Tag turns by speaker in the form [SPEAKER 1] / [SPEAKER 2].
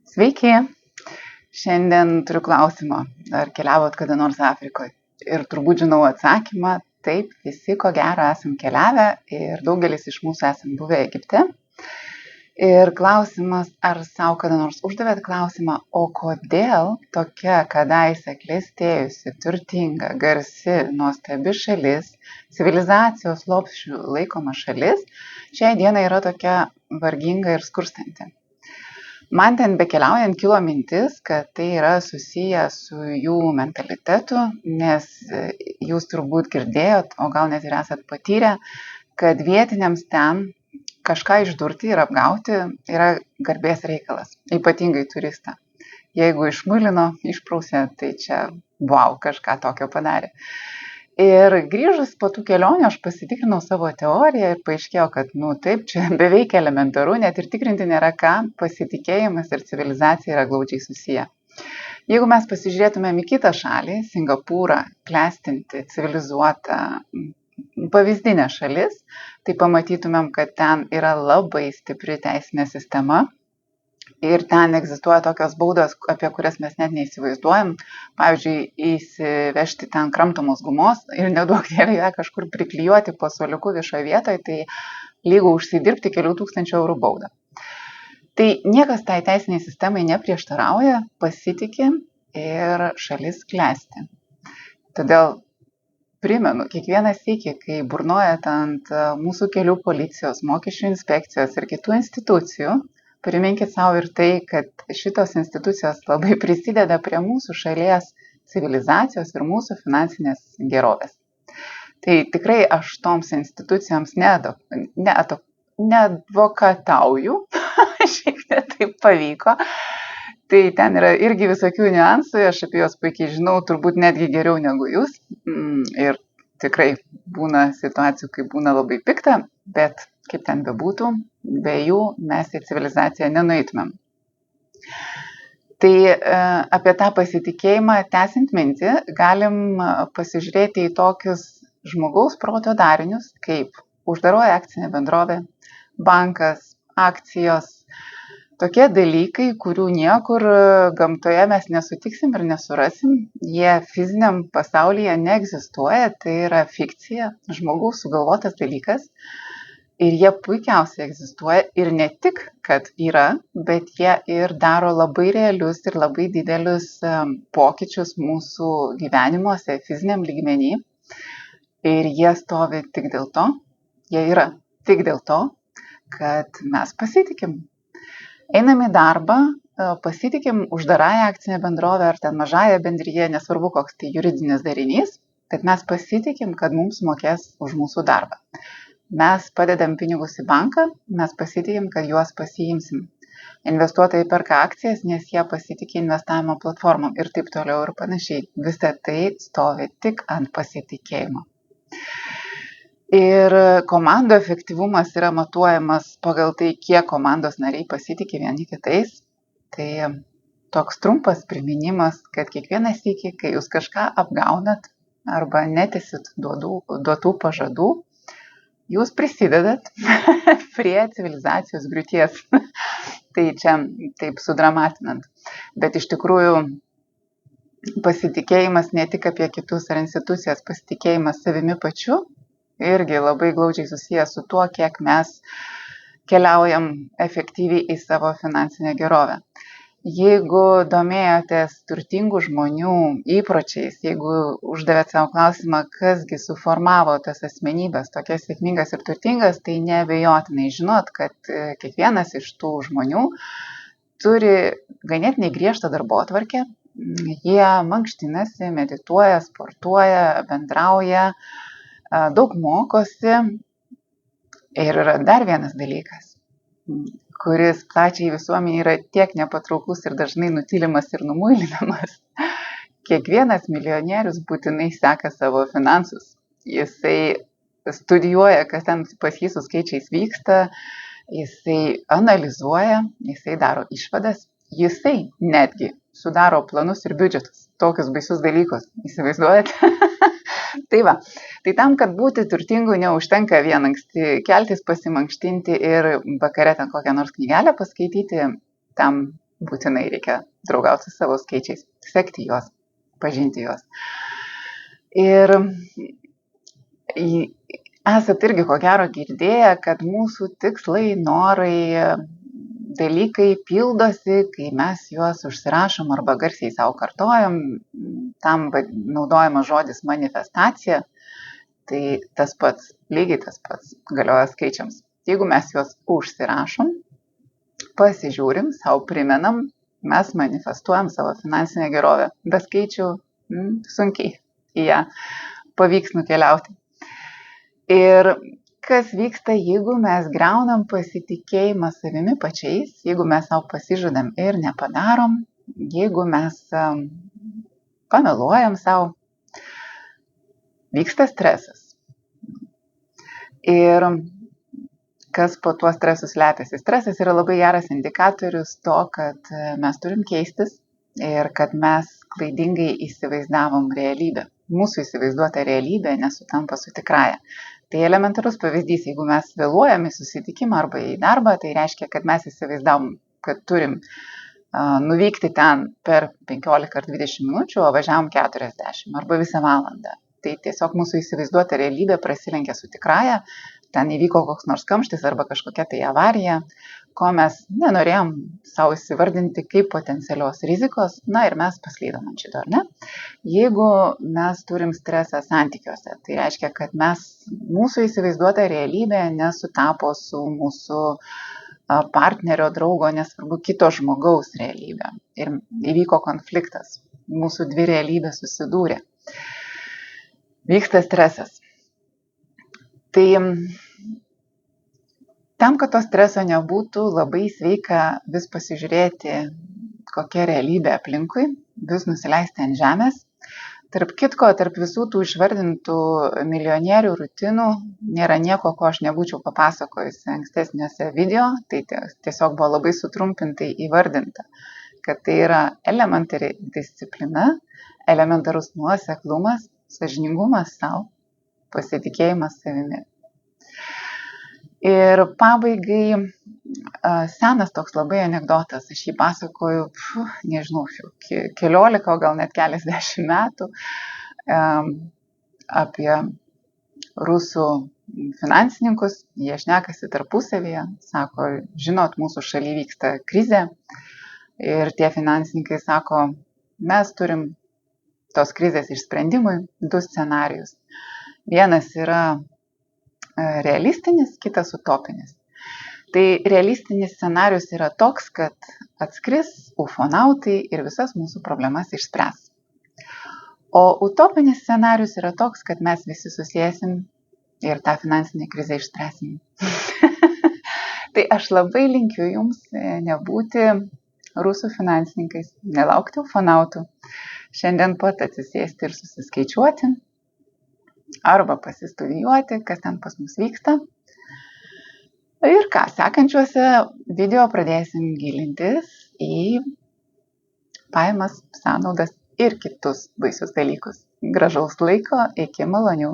[SPEAKER 1] Sveiki! Šiandien turiu klausimą. Ar keliavot kada nors Afrikoje? Ir turbūt žinau atsakymą. Taip, visi ko gero esam keliavę ir daugelis iš mūsų esam buvę Egipte. Ir klausimas, ar savo kada nors uždavėt klausimą, o kodėl tokia kadaise klestėjusi, turtinga, garsi, nuostabi šalis, civilizacijos lopšiu laikoma šalis, šiai dienai yra tokia varginga ir skurstanti. Man ten bekeliaujant kilo mintis, kad tai yra susiję su jų mentalitetu, nes jūs turbūt girdėjot, o gal net ir esat patyrę, kad vietiniams ten kažką išdurti ir apgauti yra garbės reikalas, ypatingai turistą. Jeigu išmuilino, išprausė, tai čia wow, kažką tokio padarė. Ir grįžus po tų kelionių aš pasitikrinau savo teoriją ir paaiškėjo, kad taip, čia beveik elementaru, net ir tikrinti nėra ką, pasitikėjimas ir civilizacija yra glaudžiai susiję. Jeigu mes pasižiūrėtumėm į kitą šalį, Singapūrą, klestinti, civilizuotą, pavyzdinė šalis, tai pamatytumėm, kad ten yra labai stipri teisinė sistema. Ir ten egzistuoja tokios baudos, apie kurias mes net neįsivaizduojam. Pavyzdžiui, įsivežti ten kramtomos gumos ir neduok dieve ją kažkur priklijuoti po suoliuku viešoje vietoje, tai lygu užsidirbti kelių tūkstančių eurų baudą. Tai niekas tai teisiniai sistemai neprieštarauja, pasitiki ir šalis klesti. Todėl primenu, kiekvieną sykį, kai burnojat ant mūsų kelių policijos, mokesčių inspekcijos ir kitų institucijų, priminkit savo ir tai, kad šitos institucijos labai prisideda prie mūsų šalies civilizacijos ir mūsų finansinės gerovės. Tai tikrai aš toms institucijoms neadvokatauju, šiek tiek taip pavyko. Tai ten yra irgi visokių niuansų, aš apie juos puikiai žinau, turbūt netgi geriau negu jūs. Ir tikrai būna situacijų, kai būna labai pikta, bet kaip ten bebūtų, be jų mes į civilizaciją nenueitumėm. Tai apie tą pasitikėjimą tęsiant mintį, galim pasižiūrėti į tokius žmogaus proto darinius, kaip uždaroji akcinė bendrovė, bankas, akcijos, tokie dalykai, kurių niekur gamtoje mes nesutiksim ir nesurasim, jie fiziniam pasaulyje neegzistuoja, tai yra fikcija, žmogaus sugalvotas dalykas. Ir jie puikiausiai egzistuoja ir ne tik, kad yra, bet jie ir daro labai realius ir labai didelius pokyčius mūsų gyvenimuose, fiziniam lygmenį. Ir jie stovi tik dėl to, jie yra tik dėl to, kad mes pasitikim. Einam į darbą, pasitikim uždarąją akcinę bendrovę ar ten mažąją bendriją, nesvarbu koks tai juridinis darinys, bet mes pasitikim, kad mums mokės už mūsų darbą. Mes padedam pinigus į banką, mes pasitikim, kad juos pasiimsim. Investuotojai perka akcijas, nes jie pasitikė investavimo platformom ir taip toliau ir panašiai. Visa tai stovi tik ant pasitikėjimo. Ir komandų efektyvumas yra matuojamas pagal tai, kiek komandos nariai pasitikė vieni kitais. Tai toks trumpas priminimas, kad kiekvieną sykį, kai jūs kažką apgaunat arba netęsit duotų pažadų, jūs prisidedat prie civilizacijos griūties. Tai čia taip sudramatinant. Bet iš tikrųjų pasitikėjimas ne tik apie kitus ar institucijas, pasitikėjimas savimi pačiu irgi labai glaudžiai susijęs su tuo, kiek mes keliaujam efektyviai į savo finansinę gerovę. Jeigu domėjotės turtingų žmonių įpročiais, jeigu uždavėt savo klausimą, kasgi suformavo tas asmenybės tokias sėkmingas ir turtingas, tai neabejotinai žinot, kad kiekvienas iš tų žmonių turi ganėtinai griežtą darbotvarkę. Jie mankštinasi, medituoja, sportuoja, bendrauja, daug mokosi. Ir yra dar vienas dalykas, kuris plačiai visuomeniai yra tiek nepatrauklus ir dažnai nutylimas ir numuilinamas. Kiekvienas milijonierius būtinai seka savo finansus. Jisai studijuoja, kas ten pas jį su skaičiais vyksta, jisai analizuoja, jisai daro išvadas, jisai netgi sudaro planus ir biudžetus. Tokius baisius dalykus, įsivaizduojat? Tai va, tai tam, kad būti turtingu, neužtenka vien anksti keltis, pasimankštinti ir vakare ten kokią nors knygelę paskaityti, tam būtinai reikia draugauti su savo skaičiais, sekti juos, pažinti juos. Ir esat irgi ko gero girdėję, kad mūsų tikslai, norai, dalykai pildosi, kai mes juos užsirašom arba garsiai savo kartojam, tam naudojama žodis manifestacija, tai tas pats, lygiai tas pats galioja skaičiams. Jeigu mes juos užsirašom, pasižiūrim, savo primenam, mes manifestuojam savo finansinę gerovę. Be skaičių sunkiai į ją pavyks nukeliauti. Ir kas vyksta, jeigu mes griaunam pasitikėjimą savimi pačiais, jeigu mes savo pasižadam ir nepadarom, jeigu mes pameluojam savo, vyksta stresas. Ir kas po tuo stresu slepiasi? Stresas yra labai geras indikatorius to, kad mes turim keistis ir kad mes klaidingai įsivaizdavom realybę. Mūsų įsivaizduota realybė nesutampa su tikrąja. Tai elementarus pavyzdys, jeigu mes vėluojam į susitikimą arba į darbą, tai reiškia, kad mes įsivaizdavom, kad turim nuvykti ten per 15 ar 20 minučių, o važiavom 40 arba visą valandą. Tai tiesiog mūsų įsivaizduota realybė prasilenkia su tikrąja, ten įvyko koks nors kamštis arba kažkokia tai avarija, ko mes nenorėjom savo įsivardinti kaip potencialios rizikos, na ir mes paslydom ant šito, ar ne? Jeigu mes turim stresą santykiuose, tai reiškia, kad mūsų įsivaizduota realybė nesutapo su mūsų partnerio, draugo, nesvarbu kito žmogaus realybė. Ir įvyko konfliktas, mūsų dvi realybės susidūrė. Vyksta stresas. Tai tam, kad to streso nebūtų, labai sveika vis pasižiūrėti, kokia realybė aplinkui, vis nusileisti ant žemės. Tarp kitko, tarp visų tų išvardintų milijonierių rutinų nėra nieko, ko aš nebūčiau papasakojusi ankstesniuose video, tai tiesiog buvo labai sutrumpintai įvardinta, kad tai yra elementari disciplina, elementarus nuoseklumas, sąžiningumas savo, pasitikėjimas savimi. Ir pabaigai senas toks labai anekdotas, aš jį pasakoju, nežinau, keliolika, gal net keliasdešimt metų, apie rusų finansininkus, jie šnekasi tarpusavyje, sako, žinot, mūsų šaly vyksta krizė ir tie finansininkai sako, mes turim tos krizės išsprendimui 2 scenarijus. Vienas yra realistinis, kitas utopinis. Tai realistinis scenarius yra toks, kad atskris ufonautai ir visas mūsų problemas išspręs. O utopinis scenarius yra toks, kad mes visi susėsim ir tą finansinę krizę išspręsim. Tai aš labai linkiu jums nebūti rusų finansininkais, nelaukti ufonautų. Šiandien pat atsisėsti ir susiskaičiuoti arba pasistudijuoti, kas ten pas mus vyksta. Ir ką, sekančiuose video pradėsim gilintis į pajamas, sąnaudas ir kitus baisius dalykus. Gražaus laiko, iki malonių.